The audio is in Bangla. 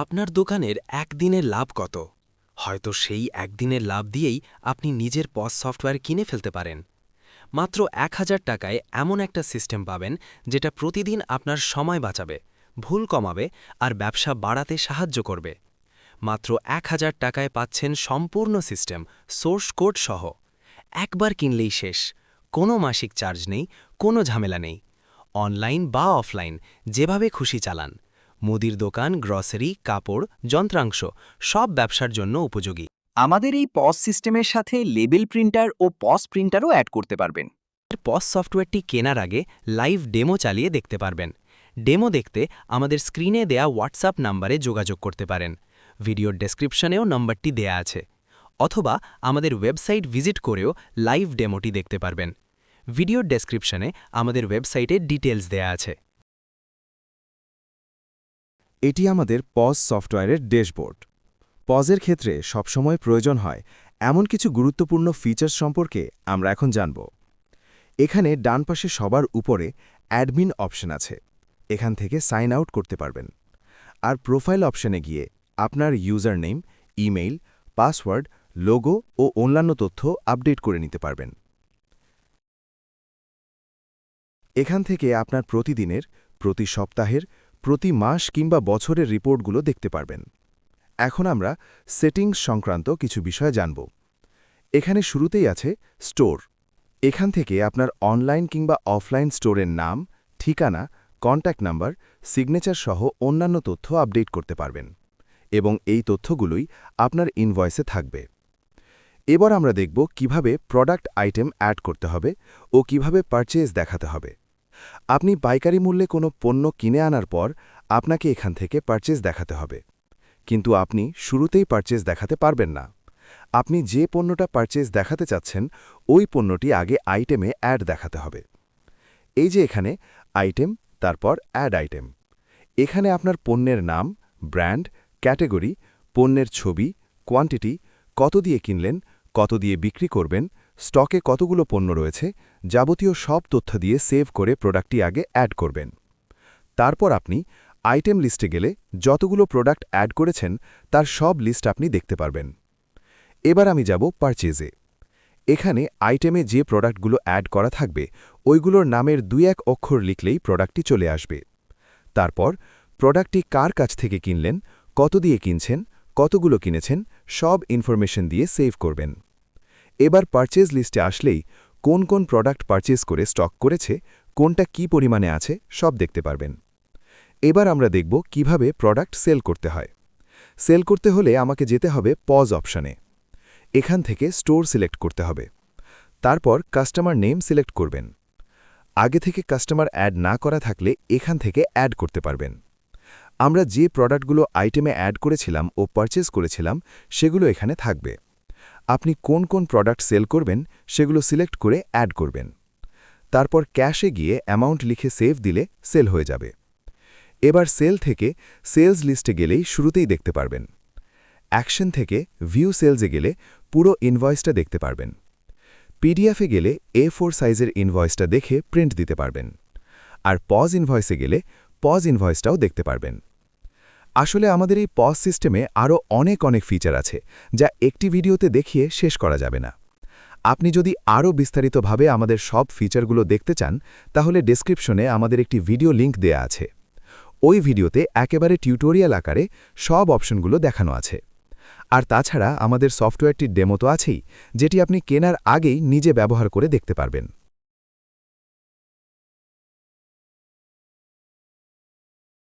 আপনার দোকানের একদিনের লাভ কত? হয়তো সেই একদিনের লাভ দিয়েই আপনি নিজের পস সফটওয়্যার কিনে ফেলতে পারেন। মাত্র ১,০০০ টাকায় এমন একটা সিস্টেম পাবেন যেটা প্রতিদিন আপনার সময় বাঁচাবে, ভুল কমাবে আর ব্যবসা বাড়াতে সাহায্য করবে। মাত্র ১,০০০ টাকায় পাচ্ছেন সম্পূর্ণ সিস্টেম, সোর্স কোড সহ। একবার কিনলেই শেষ, কোনো মাসিক চার্জ নেই, কোনো ঝামেলা নেই। অনলাইন বা অফলাইন যেভাবে খুশি চালান। মুদির দোকান, গ্রসারি, কাপড়, যন্ত্রাংশ সব ব্যবসার জন্য উপযোগী। আমাদের এই পজ সিস্টেমের সাথে লেবেল প্রিন্টার ও পজ প্রিন্টারও অ্যাড করতে পারবেন। পস সফটওয়্যারটি কেনার আগে লাইভ ডেমো চালিয়ে দেখতে পারবেন। ডেমো দেখতে আমাদের স্ক্রিনে দেয়া হোয়াটসঅ্যাপ নাম্বারে যোগাযোগ করতে পারেন। ভিডিওর ডেসক্রিপশনেও নম্বরটি দেয়া আছে। অথবা আমাদের ওয়েবসাইট ভিজিট করেও লাইভ ডেমোটি দেখতে পারবেন। ভিডিওর ডেসক্রিপশনে আমাদের ওয়েবসাইটের ডিটেলস দেয়া আছে। এটি আমাদের পজ সফটওয়্যারের ড্যাশবোর্ড। পজের ক্ষেত্রে সবসময় প্রয়োজন হয় এমন কিছু গুরুত্বপূর্ণ ফিচার্স সম্পর্কে আমরা এখন জানব। এখানে ডান পাশে সবার উপরে অ্যাডমিন অপশন আছে। এখান থেকে সাইন আউট করতে পারবেন। আর প্রোফাইল অপশনে গিয়ে আপনার user name, email, password, logo ও অন্যান্য তথ্য আপডেট করে নিতে পারবেন। এখান থেকে আপনার প্রতিদিনের, প্রতি সপ্তাহের, প্রতি মাস কিংবা বছরের রিপোর্টগুলো দেখতে পারবেন। এখন আমরা সেটিংস সংক্রান্ত কিছু বিষয় জানব। এখানে শুরুতেই আছে স্টোর। এখান থেকে আপনার অনলাইন কিংবা অফলাইন স্টোরের নাম, ঠিকানা, কন্ট্যাক্ট নাম্বার, সিগনেচার সহ অন্যান্য তথ্য আপডেট করতে পারবেন এবং এই তথ্যগুলোই আপনার ইনভয়েসে থাকবে। এবার আমরা দেখব কিভাবে প্রোডাক্ট আইটেম অ্যাড করতে হবে ও কিভাবে পারচেজ দেখাতে হবে। আপনি পাইকারি মূল্যে কোনো পণ্য কিনে আনার পর আপনাকে এখান থেকে পারচেজ দেখাতে হবে। কিন্তু আপনি শুরুতেই পারচেজ দেখাতে পারবেন না। আপনি যে পণ্যটা পারচেজ দেখাতে চাচ্ছেন ওই পণ্যটি আগে আইটেমে অ্যাড দেখাতে হবে। এই যে এখানে আইটেম, তারপর অ্যাড আইটেম। এখানে আপনার পণ্যের নাম, ব্র্যান্ড, ক্যাটেগরি, পণ্যের ছবি, কোয়ান্টিটি, কত দিয়ে কিনলেন, কত দিয়ে বিক্রি করবেন, স্টকে কতগুলো পণ্য রয়েছে, যাবতীয় সব তথ্য দিয়ে সেভ করে প্রোডাক্টটি আগে অ্যাড করবেন। তারপর আপনি আইটেম লিস্টে গেলে যতগুলো প্রোডাক্ট অ্যাড করেছেন তার সব লিস্ট আপনি দেখতে পারবেন। এবার আমি যাব পারচেজে। এখানে আইটেমে যে প্রোডাক্টগুলো অ্যাড করা থাকবে ওইগুলোর নামের ২-১ অক্ষর লিখলেই প্রোডাক্টটি চলে আসবে। তারপর প্রোডাক্টটি কার কাছ থেকে কিনলেন, কত দিয়ে কিনছেন, কতগুলো কিনেছেন সব ইনফরমেশন দিয়ে সেভ করবেন। এবার পারচেজ লিস্টে আসলেই কোন কোন প্রোডাক্ট পারচেজ করে স্টক করেছে, কোনটা কি পরিমাণে আছে সব দেখতে পারবেন। এবার আমরা দেখব কিভাবে প্রোডাক্ট সেল করতে হয়। সেল করতে হলে আমাকে যেতে হবে পজ অপশনে। এখান থেকে স্টোর সিলেক্ট করতে হবে। তারপর কাস্টমার নেম সিলেক্ট করবেন। আগে থেকে কাস্টমার অ্যাড না করা থাকলে এখান থেকে অ্যাড করতে পারবেন। আমরা যে প্রোডাক্টগুলো আইটেমে অ্যাড করেছিলাম ও পারচেজ করেছিলাম সেগুলো এখানে থাকবে। আপনি কোন কোন প্রোডাক্ট সেল করবেন সেগুলো সিলেক্ট করে অ্যাড করবেন। তারপর ক্যাশে গিয়ে অ্যামাউন্ট লিখে সেভ দিলে সেল হয়ে যাবে। এবার সেল থেকে সেলস লিস্টে গেলেই শুরুতেই দেখতে পারবেন। অ্যাকশন থেকে ভিউ সেলসে গেলে পুরো ইনভয়েসটা দেখতে পারবেন। পিডিএফে গেলে A4 সাইজের ইনভয়েসটা দেখে প্রিন্ট দিতে পারবেন। আর পজ ইনভয়েসে গেলে পজ ইনভয়েসটাও দেখতে পারবেন। আসলে আমাদের এই পজ সিস্টেমে আরও অনেক ফিচার আছে যা একটি ভিডিওতে দেখিয়ে শেষ করা যাবে না। আপনি যদি আরও বিস্তারিতভাবে আমাদের সব ফিচারগুলো দেখতে চান তাহলে ডেসক্রিপশনে আমাদের একটি ভিডিও লিংক দেয়া আছে। ওই ভিডিওতে একেবারে টিউটোরিয়াল আকারে সব অপশনগুলো দেখানো আছে। আর তাছাড়া আমাদের সফটওয়্যারটির ডেমো তো আছেই, যেটি আপনি কেনার আগেই নিজে ব্যবহার করে দেখতে পারবেন।